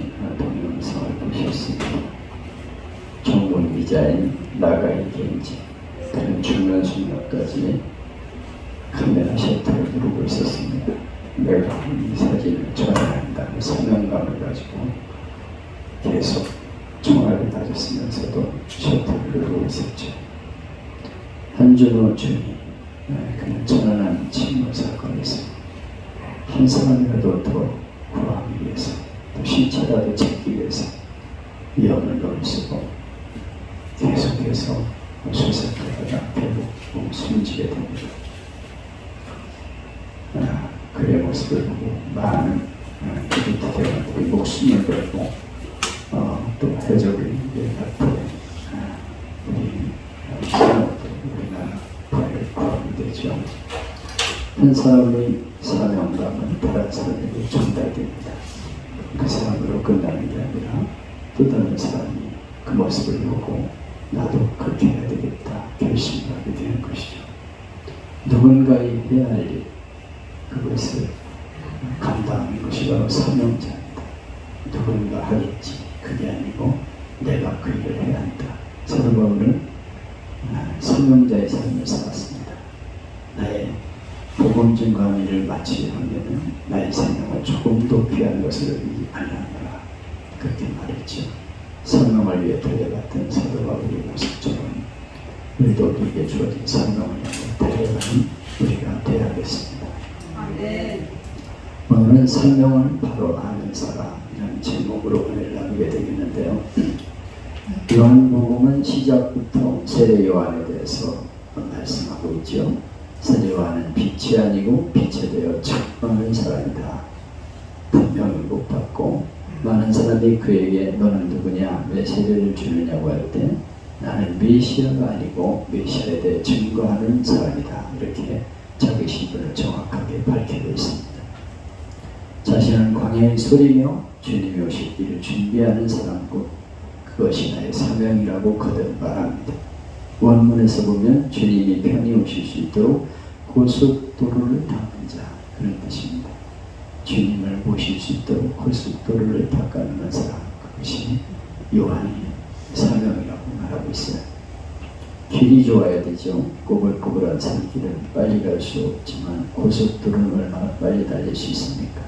하는 동영상을 보셨습니다. 전문 기자인 나가이 겐지, 그는 중요한 순간까지 카메라 셔터를 누르고 있었습니다. 내가 이 사진을 촬영한다는 사명감을 가지고 계속 총알을 맞았으면서도 셔터를 누르고 있었죠. 한준호 주님, 그는 천안함 침몰 사건에서 한 사람이라도 더 구하기 위해서, 또 신체라도 찾기 위해서 위험을 넘쓰고 계속해서 수색하다가 결국 숨지게 됩니다. 그의 모습을 보고 많은 기독교인들이 목숨을 걸고 또 해적을 앞에 우리나라 부활을 구하게 되죠. 한 사람의 사명감은 다른 사람에게 전달됩니다. 그 사람으로 끝나는 게 아니라 또 다른 사람이 그 모습을 보고 나도 그렇게 해야 되겠다 결심하게 되는 것이죠. 누군가의 해야 할 일, 그것을 감당하는 것이 바로 사명자입니다. 누군가 하겠지, 그게 아니고 내가 그 일을 해야 한다. 사도 바울은 사명자의 삶을 살았습니다. 나의 복음 증거하는 일을 마치려면 나의 생명을 조금도 귀한 것을 여기지 아니하노라, 그렇게 말했죠. 성령을 위해 달려갔던 사도 바울의 모습처럼 우리도 우리에게 주어진 성령을 위해 달려가는 우리가 되어야겠습니다. 오늘은 성령을 바로 아는 사람이라는 제목으로 오늘 나누게 되겠는데요. 요한복음은 시작부터 세례 요한에 대해서 말씀하고 있죠. 세례 요한은 빛이 아니고 빛에 대하여 책망하는 사람이다. 분명히 못 받고 많은 사람이 그에게 너는 누구냐, 왜 세례를 주느냐고 할 때 나는 메시아가 아니고 메시아에 대해 증거하는 사람이다, 이렇게 자기 신분을 정확하게 밝히고 있습니다. 자신은 광야의 소리며 주님이 오실 길을 준비하는 사람고 그것이 나의 사명이라고 거듭 말합니다. 원문에서 보면 주님이 편히 오실 수 있도록 고속도로를 닦는 자, 그런 뜻입니다. 주님을 모실 수 있도록 고속도로를 닦아내는 사람, 그것이 요한의 사명이라고 말하고 있어요. 길이 좋아야 되죠. 꼬불꼬불한 산길은 빨리 갈 수 없지만 고속도로는 얼마나 빨리 달릴 수 있습니까?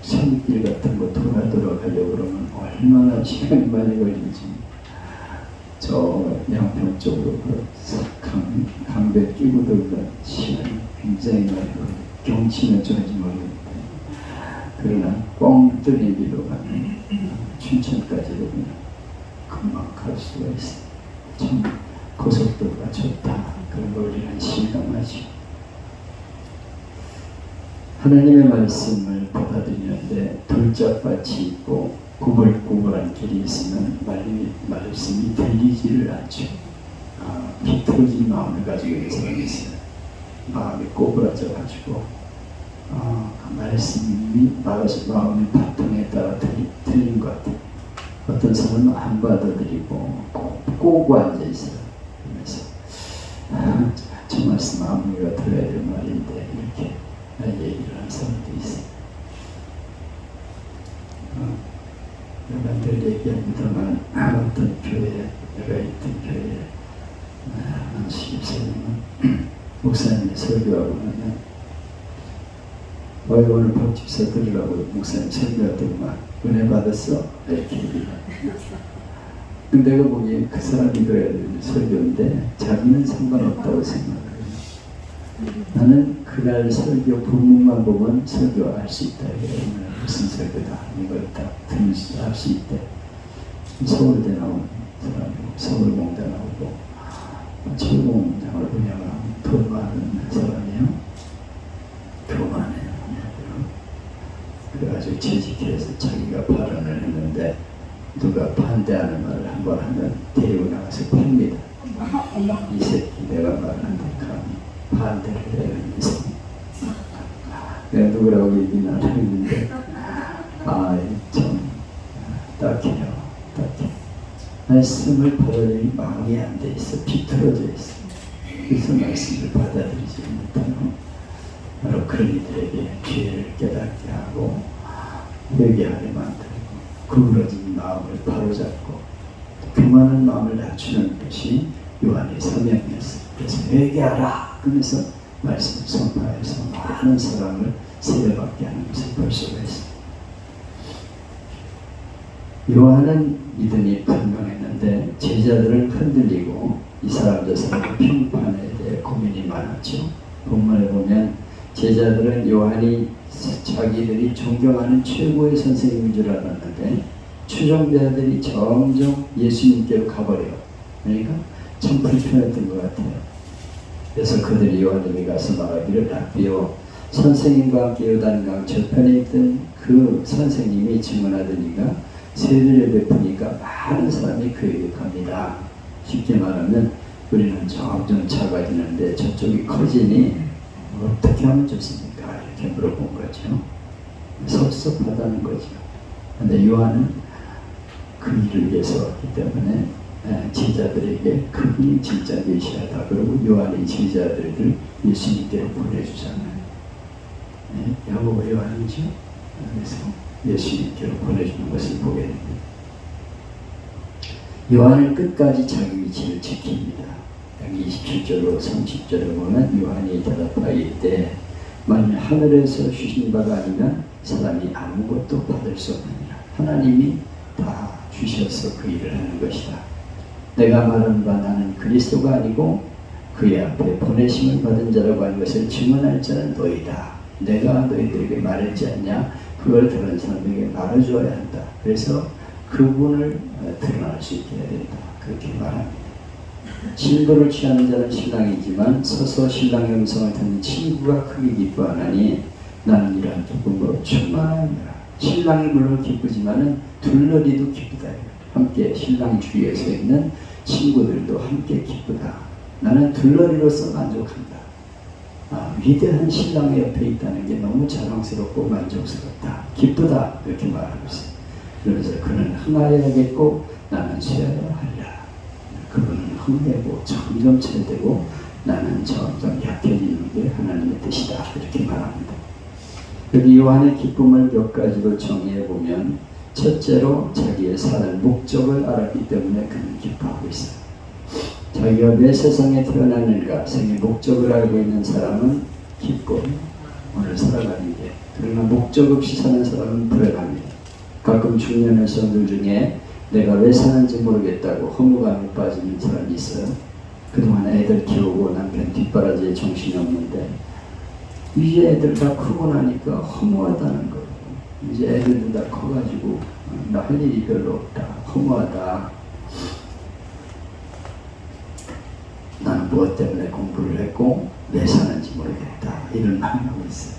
산길 같은 거 돌아 가려고 그러면 얼마나 시간이 많이 걸리지. 저 양평 쪽으로 강배 끼고 들어간 시간이 굉장히 많이 걸려요. 경치는 좋은지 모르겠는데, 그러나 뻥 뚫린 길로 가면 춘천까지 되면 금방 갈 수가 있어요. 참 고속도로가 좋다, 그런 걸 우리는 실감하죠. 하나님의 말씀을 받아들이는데 돌짝밭이 있고 구불구불한 길이 있으면 말씀이 들리지를 않죠. 비틀어진 마음을 가지고 있는 사람이 있어요. 마음이 꼬부라져가지고 그 말씀이 마음의 바탕에 따라 틀린 것 같아요. 어떤 사람은 안 받아들이고 꼬고 앉아있어요. 그러면서 저 말씀 아무리가 들어야 될 말인데 이렇게 얘기를 하는 사람도 있어요. 내가 늘 얘기합니다만 어떤 교회, 내가 있던 교회에 한 10세는 목사님이 설교하고 나면 오늘 법집사 들으라고 목사님 설교하더구만, 은혜 받았어? 이렇게 얘기해요. 내가 보기엔 그 사람이 들어야 될 설교인데 자기는 상관없다고 생각해요. 나는 그날 설교 본문만 보면 설교할 수 있다. 무슨 설교다, 이걸 딱 할 수 있대. 서울대 나온 사람이고 서울공대 나오고 철공장을 운영하는 돈 많은 사람이에요. 교만해요. 그래가지고 재직해서 자기가 발언을 했는데 누가 반대하는 말을 한번 하면 데리고 나가서 팝니다. 이 새끼 내가 말하는데 감히 반대를 해야면서 내가 누구라고 얘기는 안 했는데 참 딱해요. 말씀을 받아들일 마음이 안 돼 있어. 비틀어져 있어. 그래서 말씀을 받아들이지 못하는 바로 그런 이들에게 기회를 깨닫게 하고 회개하게 만들고 구부러진 마음을 바로잡고 교만한 마음을 낮추는 것이 요한의 사명이었어요. 그래서 회개하라 그러면서 말씀을 선포해서 많은 사람을 세례받게 하는 것을 볼 수가 있습니다. 요한은 믿음이 분명했는데 제자들은 흔들리고 이 사람 저 사람 평판에 대해 고민이 많았죠. 본문에 보면 제자들은 요한이 자기들이 존경하는 최고의 선생님인 줄 알았는데 추종자들이 점점 예수님께로 가버려요. 그러니까 참 불편했던 것 같아요. 그래서 그들이 요한에게 가서 말하기를 랍비요 선생님과 함께 요단강 저편에 있던 그 선생님이 증언하더니가 세례를 베푸니까 많은 사람이 그에게 갑니다. 쉽게 말하면 우리는 점점 작아지는데 저쪽이 커지니 어떻게 하면 좋습니까? 이렇게 물어본 거죠. 섭섭하다는 거죠. 그런데 요한은 그 일을 위해서 왔기 때문에 제자들에게 그분이 진짜 메시아다. 그리고 요한의 제자들을 예수님께로 보내주잖아요. 야고보 요한이죠. 그래서 예수님께로 보내주는 것을 보게 됩니다. 요한은 끝까지 자기 위치를 지킵니다. 27절로 30절에 보면 요한이 대답하기때 만일 하늘에서 주신 바가 아니면 사람이 아무것도 받을 수 없느니라. 하나님이 다 주셔서 그 일을 하는 것이다. 내가 말하는 바 나는 그리스도가 아니고 그의 앞에 보내심을 받은 자라고 하는 것을 증언할 자는 너희다. 내가 너희들에게 말했지 않냐? 그걸 들은 사람에게 말해줘야 한다. 그래서 그분을 드러날 수 있게 해야 된다. 그렇게 말합니다. 친구를 취하는 자는 신랑이지만 서서 신랑의 음성을 듣는 친구가 크게 기뻐하나니 나는 이러한 기쁨으로 충만하노라. 신랑이 물론 기쁘지만은 둘러리도 기쁘다. 함께 신랑 주위에 서 있는 친구들도 함께 기쁘다. 나는 둘러리로서 만족한다. 위대한 신랑의 옆에 있다는 게 너무 자랑스럽고 만족스럽다. 기쁘다. 이렇게 말하고 있어요. 그러면서 그는 흥하여야겠고 나는 쇠하여 하리라. 그분은 흥되고 점점 잘되고 나는 점점 약해지는 게 하나님의 뜻이다. 이렇게 말합니다. 여기 요한의 기쁨을 몇 가지로 정리해보면 첫째로 자기의 살 목적을 알았기 때문에 그는 기뻐하고 있어요. 자기가 왜 세상에 태어났는가 생의 목적을 알고 있는 사람은 기뻐 오늘 살아가는 게. 그러나 목적 없이 사는 사람은 불행합니다. 가끔 중년의 사람들 중에 내가 왜 사는지 모르겠다고 허무감에 빠지는 사람이 있어요. 그동안 애들 키우고 남편 뒷바라지에 정신이 없는데 이제 애들 다 크고 나니까 허무하다는 거예요. 이제 애들도 다 커가지고 나 할 일이 별로 없다. 허무하다. 나는 무엇 때문에 공부를 했고 왜 사는지 모르겠다. 이런 말을 하고 있어요.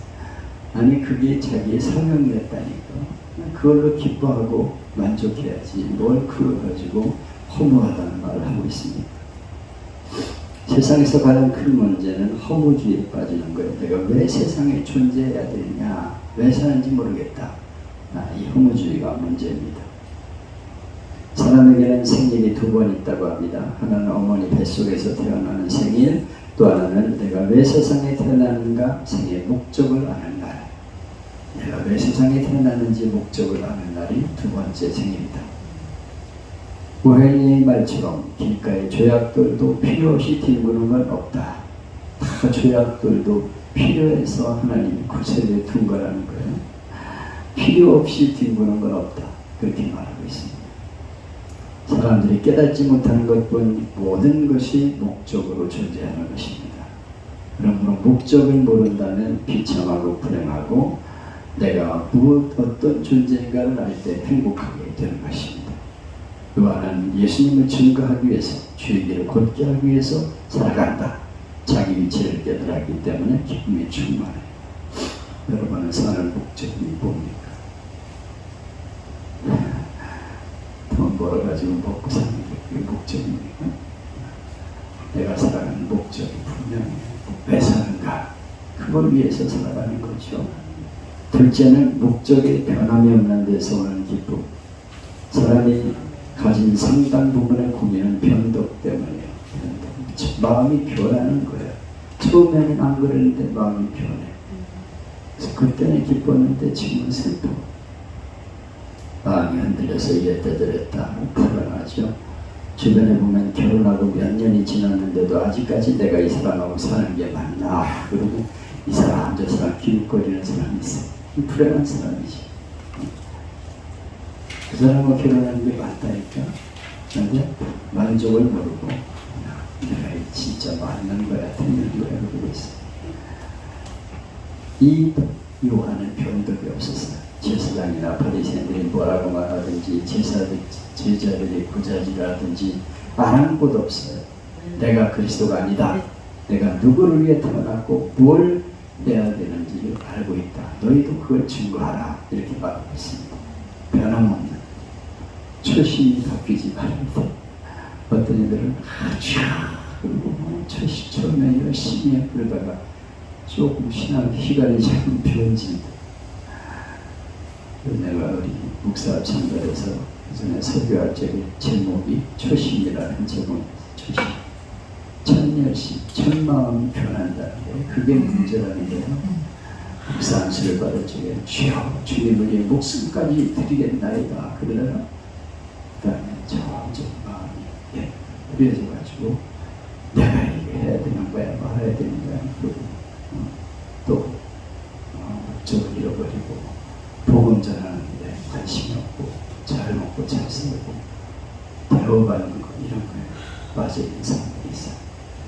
아니 그게 자기의 사명이었다니까. 그걸로 기뻐하고 만족해야지 뭘 그걸 가지고 허무하다는 말을 하고 있습니다. 세상에서 가장 큰 문제는 허무주의에 빠지는 거예요. 내가 왜 세상에 존재해야 되느냐, 왜 사는지 모르겠다. 이 허무주의가 문제입니다. 사람에게는 생일이 두 번 있다고 합니다. 하나는 어머니 뱃속에서 태어나는 생일, 또 하나는 내가 왜 세상에 태어나는가 생의 목적을 아는 날. 내가 왜 세상에 태어났는지 목적을 아는 날이 두 번째 생일이다. 고헬리의 말처럼 길가의 죄악들도 필요 없이 뒹구는 건 없다. 다 죄악들도 필요해서 하나님이 구세를 둔 거라는 거예요. 필요 없이 뒹구는 건 없다. 그렇게 말하고 있습니다. 사람들이 깨닫지 못하는 것뿐 모든 것이 목적으로 존재하는 것입니다. 그러므로 목적을 모른다면 비참하고 불행하고 내가 어떤 존재인가를 알 때 행복하게 되는 것입니다. 요한은 예수님을 증거하기 위해서 주의 길을 곧게 하기 위해서 살아간다. 자기 위치를 깨달았기 때문에 기쁨이 충만해요. 여러분은 사는 목적이 뭡니까? 돈 벌어가지고 먹고 사는 게 그게 목적입니까? 내가 살아가는 목적이 분명해요. 왜 사는가? 그걸 위해서 살아가는 거죠. 둘째는 목적이 변함이 없는 데서 오는 기쁨. 사람이 가진 상당 부분의 고민은 변덕 때문이에요. 변덕. 마음이 변하는 거예요. 처음에는 안 그랬는데 마음이 변해. 그래서 그때는 기뻤는데 지금은 슬퍼. 마음이 흔들려서 이랬다 저랬다 불안하죠. 주변에 보면 결혼하고 몇 년이 지났는데도 아직까지 내가 이 사람하고 사는 게 맞나, 그리고 이 사람 저 사람 기웃거리는 사람이 있어. 불안한 사람이지. 그 사람하고 결혼하는 게 맞다니까. 그런데 만족을 모르고 내가 진짜 맞는 거야 듣는 거야 그러고 있어. 이 요한은 변덕이 없었어요. 제사장이나 바리새인들이 뭐라고 말하든지 제자들이 부자지라든지 아랑곳 없어요. 내가 그리스도가 아니다. 내가 누구를 위해 태어났고 뭘 해야 되는지를 알고 있다. 너희도 그걸 증거하라. 이렇게 말하고 있습니다. 변함없는 초심이 바뀌지 말입니다. 어떤 이들은 그리고 처음에 열심히 해 그러다가 조금 신앙 시간이 좀 변집니다. 내가 우리 목사 참가해서 그전에 설교할 적에 제목이 초심이라는 제목이었어요. 초심. 천열심, 천마음이 변한다는데 그게 문제라는데요. 목사 안수를 받을 적에 주여 주님을 위해 목숨까지 드리겠나이다 그러다가 그 다음에 점점 마음이 그래져가지고 내가 이거 해야 되는 거야 말아야 되는 거야 그리고 또 목적을 잃어버리고 복음 전하는데 관심이 없고 잘 먹고 잘 살고 배워가는 거 이런 거에 빠져있는 사람들이 있어요.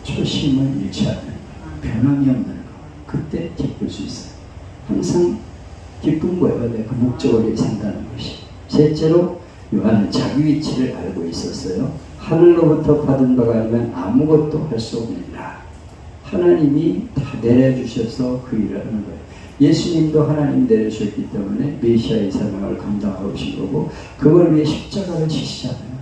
초심을 잃지 않는 거, 변함이 없는 거, 그때 기쁠 수 있어요. 항상 기쁜 거예요. 내가 그 목적을 위해 산다는 것이. 셋째로 요한은 자기 위치를 알고 있었어요. 하늘로부터 받은 바가 아니면 아무것도 할 수 없느니라. 하나님이 다 내려주셔서 그 일을 하는 거예요. 예수님도 하나님 내려주셨기 때문에 메시아의 사명을 감당하고 오신 거고 그걸 위해 십자가를 지시잖아요.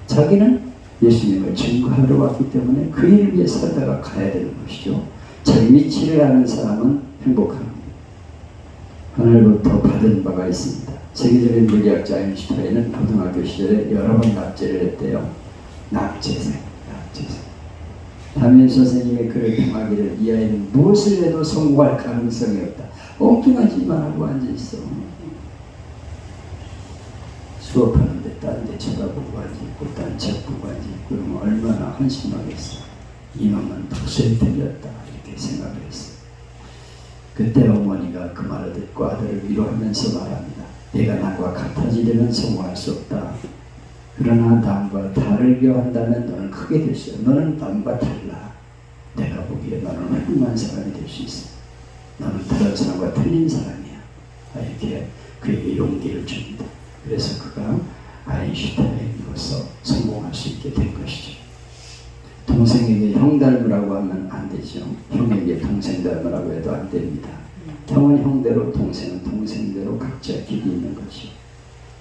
자기는 예수님을 증거하러 왔기 때문에 그 일을 위해 살다가 가야 되는 것이죠. 자기 위치를 아는 사람은 행복합니다. 하늘부터 받은 바가 있습니다. 세계적인 물리학자 아인슈타인은 고등학교 시절에 여러 번 납제를 했대요. 납제생. 담임 선생님의 글을 통하기를 이 아이는 무엇을 해도 성공할 가능성이 없다. 엉뚱하지만 하고 앉아있어. 수업하는데 다른 데 쳐다보고 앉아있고 딴 책 보고 앉아있고 그러면 얼마나 한심하겠어. 이놈은 독서에 틀렸다 이렇게 생각을 했어요. 그때 어머니가 그 말을 듣고 아들을 위로하면서 말합니다. 내가 남과 같아지려면 성공할 수 없다. 그러나 남과 다르게 한다면 너는 크게 될 수 있어. 너는 남과 달라. 내가 보기에 너는 훌륭한 사람이 될 수 있어. 너는 다른 사람과 틀린 사람이야. 이렇게 그에게 용기를 줍니다. 그래서 그가 아인슈타인으로서 성공할 수 있게 된 것이죠. 동생에게 형 닮으라고 하면 안 되죠. 형에게 동생 닮으라고 해도 안 됩니다. 형은 형대로 동생은 동생대로 각자 길이 있는 것이죠.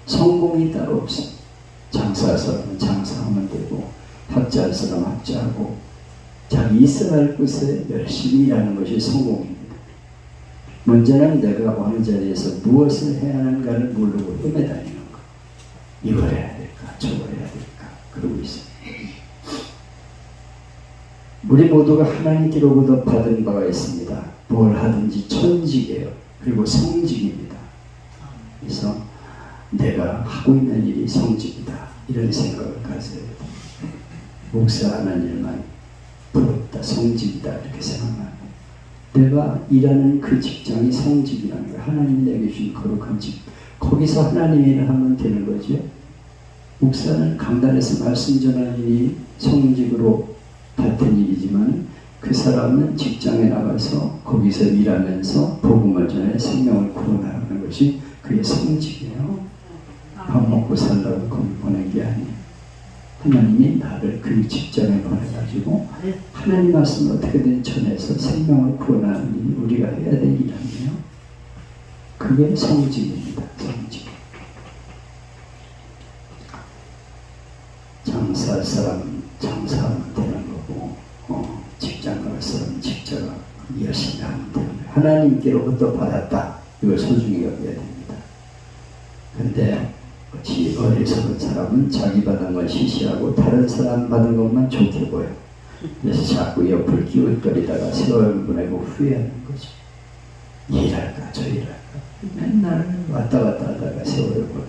성공이 따로 없습니다. 장사할 사람은 장사하면 되고 학자할 사람은 학자하고 자기 있어야 할 곳에 열심히 일하는 것이 성공입니다. 문제는 내가 어느 자리에서 무엇을 해야 하는가를 모르고 헤매다니는 것. 이걸 해야 될까 저걸 해야 될까 그러고 있습니다. 우리 모두가 하나님께로부터 받은 바가 있습니다. 뭘 하든지 천직이에요. 그리고 성직입니다. 그래서 내가 하고 있는 일이 성직이다. 이런 생각을 가져야 됩니다. 목사하는 일만 부럽다. 성직이다. 이렇게 생각하면 내가 일하는 그 직장이 성직이라는 거예요. 하나님이 내게 주신 거룩한 직. 거기서 하나님의 일을 하면 되는 거죠. 목사는 강단에서 말씀 전하는 일이 성직으로 같은 일이지만 그 사람은 직장에 나가서 거기서 일하면서 복음을 전해 생명을 구원하는 것이 그의 성직이에요. 밥 먹고 살라고 거기 보낸 게 아니에요. 하나님이 나를 그 직장에 보내가지고 하나님 말씀을 어떻게든 전해서 생명을 구원하는 일이 우리가 해야 될 일 아니에요. 그게 성직입니다. 성직. 장사할 사람 장사하면 되는 거고 직장 갈 사람 직장 열심히 하면 되는 거예요. 하나님께로부터 받았다. 이걸 소중히 여겨야 됩니다. 근데 어리석은 사람은 자기 받은 건 시시하고 다른 사람 받은 것만 좋게 보여. 그래서 자꾸 옆을 기웃거리다가 세월 보내고 후회하는 거죠. 일할까 저 일할까 맨날 왔다 갔다 하다가 세월을 보내.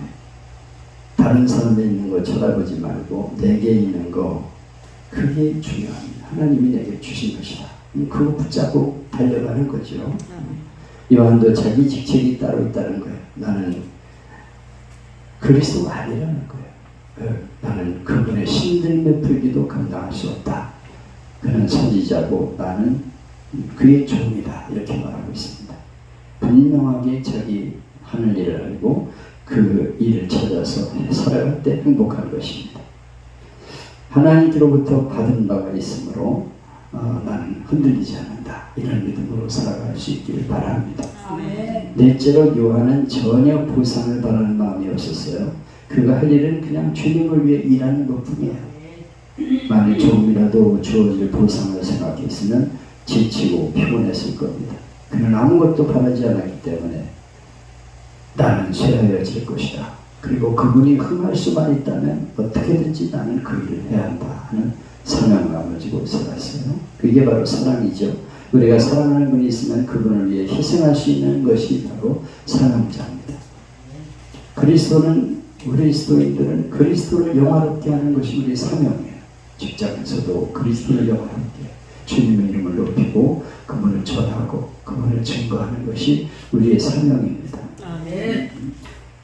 다른 사람에 있는 거 쳐다보지 말고 내게 있는 거, 그게 중요합니다. 하나님이 내게 주신 것이다. 그거 붙잡고 달려가는 거죠. 요한도 자기 직책이 따로 있다는 거예요. 나는 그리스도가 아니라는 거예요. 나는 그분의 신들매 풀기도 감당할 수 없다. 그는 선지자고 나는 그의 종이다. 이렇게 말하고 있습니다. 분명하게 자기 하는 일을 알고 그 일을 찾아서 살아갈 때 행복한 것입니다. 하나님께로부터 받은 바가 있으므로 나는 흔들리지 않는다. 이런 믿음으로 살아갈 수 있기를 바랍니다. 아멘. 넷째로 요한은 전혀 보상을 바라는 마음이 없었어요. 그가 할 일은 그냥 주님을 위해 일하는 것뿐이에요. 만일 조금이라도 주어질 보상을 생각했으면 지치고 피곤했을 겁니다. 그는 아무것도 바라지 않았기 때문에 나는 쇠하여질 것이다. 그리고 그분이 흥할 수만 있다면 어떻게든지 나는 그 일을 해야 한다 하는 사명감을 가지고 살았어요. 그게 바로 사랑이죠. 우리가 사랑하는 분이 있으면 그분을 위해 희생할 수 있는 것이 바로 사랑자입니다. 그리스도인들은 그리스도를 영화롭게 하는 것이 우리의 사명이에요. 직장에서도 그리스도를 영화롭게 주님의 이름을 높이고 그분을 전하고 그분을 증거하는 것이 우리의 사명입니다. 아멘.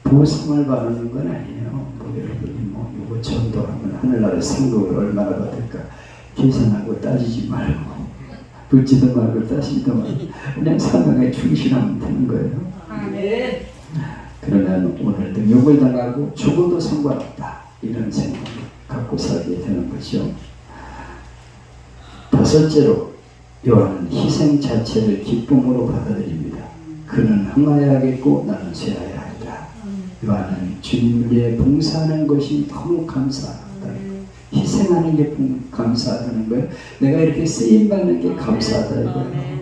보상을 바라는 건 아니에요. 여러분이 이거 전도하면 하늘나라 상급을 얼마나 받을까 계산하고 따지지 말고 묻지도 말고 따지지도 말고 그냥 사명에 충실하면 되는 거예요. 아멘. 그러면 오늘도 욕을 당하고 죽어도 상관없다. 이런 생각을 갖고 살게 되는 거죠. 다섯째로 요한은 희생 자체를 기쁨으로 받아들입니다. 그는 흥하여야겠고 나는 쇠하여야 하리라. 요한은 주님을 위해 봉사하는 것이 너무 감사하다. 희생하는 게 감사하다는 거예요. 내가 이렇게 쓰임받는 게 감사하다 이거예요.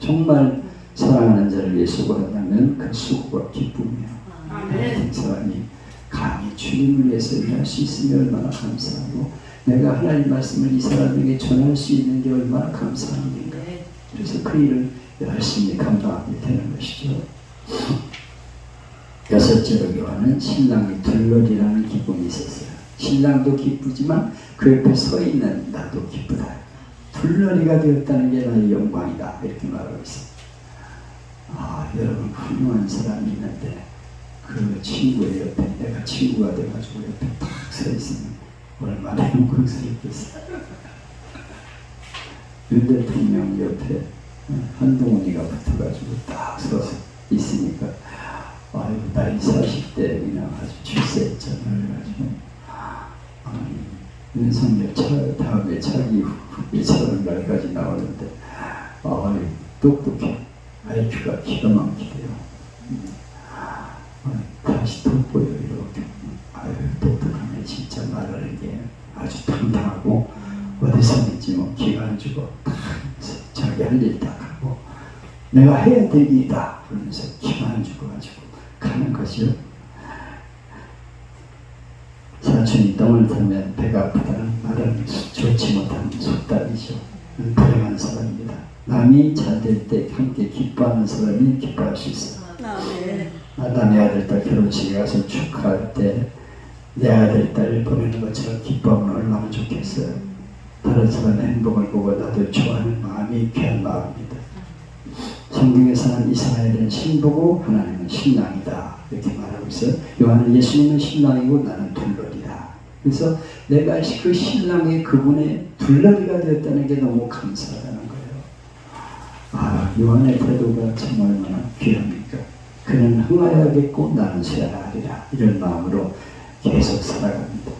정말 사랑하는 자를 위해 수고한다면 그 수고가 기쁨이에요. 같은 사람이 감히 주님을 위해서 일할 수 있으면 얼마나 감사하고 내가 하나님 말씀을 이 사람에게 전할 수 있는 게 얼마나 감사한 일인가. 그래서 그 일을 열심히 감당하게 되는 것이죠. 여섯째로 요한은 신랑이 둘러리라는 기쁨이 있었어요. 신랑도 기쁘지만 그 옆에 서 있는 나도 기쁘다. 둘러리가 되었다는 게 나의 영광이다. 이렇게 말하고 있어요. 여러분 훌륭한 사람이 있는데 그 친구의 옆에 내가 친구가 돼가지고 옆에 딱 서 있으면 얼마나 영광스럽겠어요. 윤 대통령 옆에 한동훈이가 붙어가지고 딱 서서 있으니까 나이 40대이나 아주 출세했잖아요. 그래가지고 윤석열 다음에 차기 후보처럼 날까지 나오는데 똑똑해. IQ가 기가 막히대요. 다시 돋보여 이렇게. 똑똑하네. 진짜 말하는 게 아주 당당하고 어디서든지 기가 안 주고 자기 할 일 딱 하고 내가 해야 될 일이다 그러면서 기가 안 주고 가지고 가는 거죠. 사촌이 똥을 들면 배가 아프다는 말은 좋지 못한 속담이죠. 불행한 사람입니다. 남이 잘 될 때 함께 기뻐하는 사람이 기뻐할 수 있어요. 남의 아들, 딸 결혼식에 가서 축하할 때 내 아들, 딸 보내는 것처럼 기뻐하면 얼마나 좋겠어요. 다른 사람의 행복을 보고 나도 좋아하는 마음이 귀한 마음입니다. 성경에서는 이스라엘은 신부고 하나님은 신랑이다 이렇게 말하고 있어요. 요한은 예수님은 신랑이고 나는 둘러리다. 그래서 내가 그 신랑의 그분의 둘러리가 되었다는 게 너무 감사하다는 거예요. 요한의 태도가 정말 얼마나 귀합니까? 그는 흥하여야겠고 나는 쇠하리라. 이런 마음으로 계속 살아갑니다.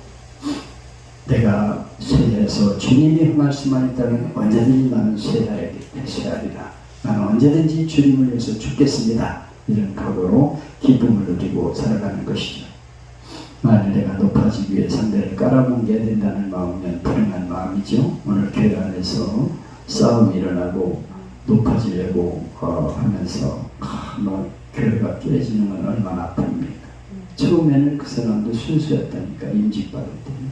내가 쇠해서 주님이 흥할 수만 있다면 언제든지 나는 쇠하리라. 나는 언제든지 주님을 위해서 죽겠습니다. 이런 각오로 기쁨을 누리고 살아가는 것이죠. 만일 내가 높아지기 위해 상대를 깔아뭉개야 된다는 마음이면 불행한 마음이죠. 오늘 교회 안에서 싸움이 일어나고 높아지려고 하면서 교회가 깨지는 건 얼마나 아픕니까? 처음에는 그 사람도 순수했다니까 임직받을 때는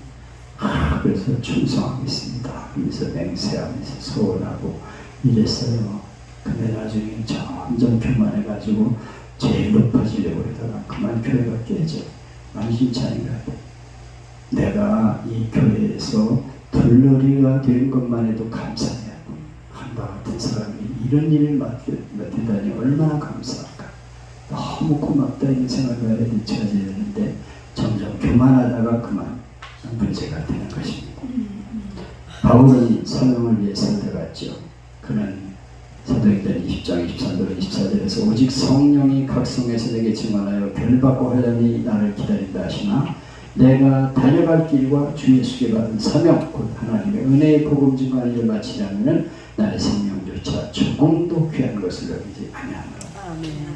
그래서 충성하겠습니다 하면서 맹세하면서 소원하고 이랬어요. 근데 나중에 점점 교만해가지고 제일 높아지려고 그러다가 그만 교회가 깨져. 만신창이가 돼. 내가 이 교회에서 둘러리가 된 것만 해도 감사해요. 한바 같은 사람이 이런 일을 맡다니 얼마나 감사할까. 너무 고맙다 이런 생각을 해야 되는데 점점 교만하다가 그만 문제가 되는 것입니다. 바울은 사명을 위해 살다갔죠. 그는 사도행전 20장 23절 24절에서 오직 성령이 각성해서 내게 증언하여 별받고 하려니 나를 기다린다 하시나 내가 달려갈 길과 주 예수께 받은 사명 곧 하나님의 은혜의 복음 증거하는 일을 마치려면 나의 생명조차 조금도 귀한 것을 여기지 아니하노라.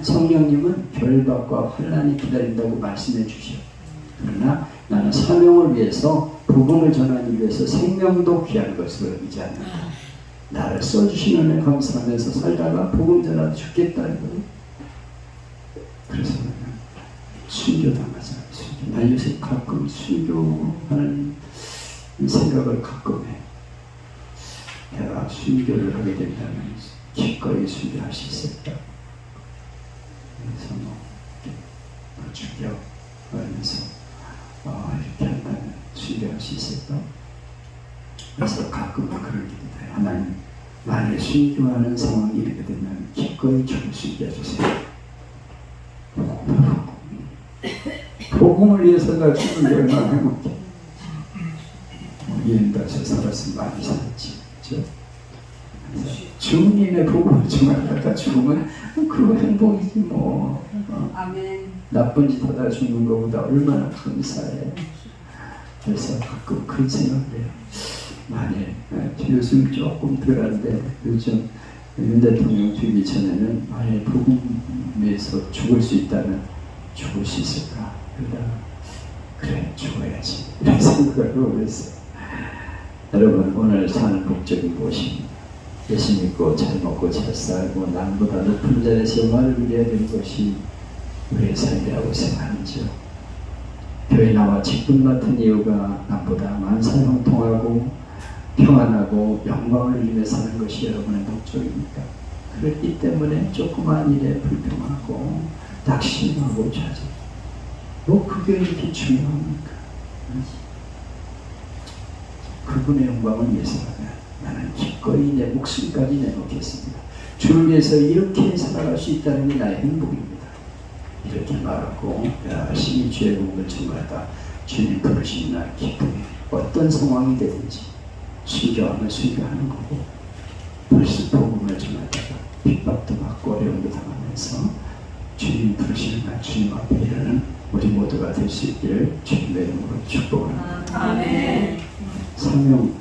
성령님은 별받고 환난이 기다린다고 말씀해 주시오. 그러나 나는 사명을 위해서 복음을 전하기 위해서 생명도 귀한 것을 여기지 않는다. 나를 써주시는 은혜 감사하면서 살다가 복음 전하다 죽겠다는 거예요. 그래서 순교당하자. 나 요새 가끔 순교하는 생각을 가끔 해. 내가 순교를 하게 된다면 기꺼이 순교할 수 있을까? 그래서 죽여 하면서 이렇게 한다면 순교할 수 있을까? 그래서 가끔은 그런 기도해요. 하나님, 만일 순교하는 상황이 이렇게 되면 기꺼이 저를 순교해주세요. 복음을 위해서 나 죽은 게 얼마나 행복해. 이행다서 살았으면 많이 살았지. 그렇죠? 주님의 복음을 증언하다가 죽으면 그거 행복이지 뭐. 아멘. 나쁜 짓 하다 죽는 것보다 얼마나 감사해. 그래서 가끔 그런 생각을 해요. 만일 요즘 조금 덜한데 요즘 윤 대통령 되기 전에는 만일 복음에서 죽을 수 있다면 죽을 수 있을까? 그러다가 그래 죽어야지 이런 생각을 하고 있어요. 여러분 오늘 사는 목적이 무엇입니까? 예수 믿고 잘 먹고 잘 살고 남보다 높은 자리에서 영화를 누려야 되는 것이 우리의 삶이라고 생각하는지요? 교회 나와 직분 맡은 이유가 남보다 만사형통하고 평안하고 영광을 누리며 사는 것이 여러분의 목적입니까? 그렇기 때문에 조그만 일에 불평하고 낙심하고 좌절. 뭐 그게 이렇게 중요합니까? 그분의 영광을 위해서라면 나는 기꺼이 내 목숨까지 내놓겠습니다. 주를 위해서 이렇게 살아갈 수 있다는 게 나의 행복입니다. 이렇게 말하고 열심히 주의 복음을 전하다 주님 부르신 날 기쁨이 어떤 상황이 되든지 순교하면 순교하는 거고 벌써 복음을 전하다가 핍박도 받고 어려움도 당하면서 주님 부르시는 날 주님 앞에 이르는 우리 모두가 될 수 있기를 주님의 이름으로 축복합니다. 아멘. 사명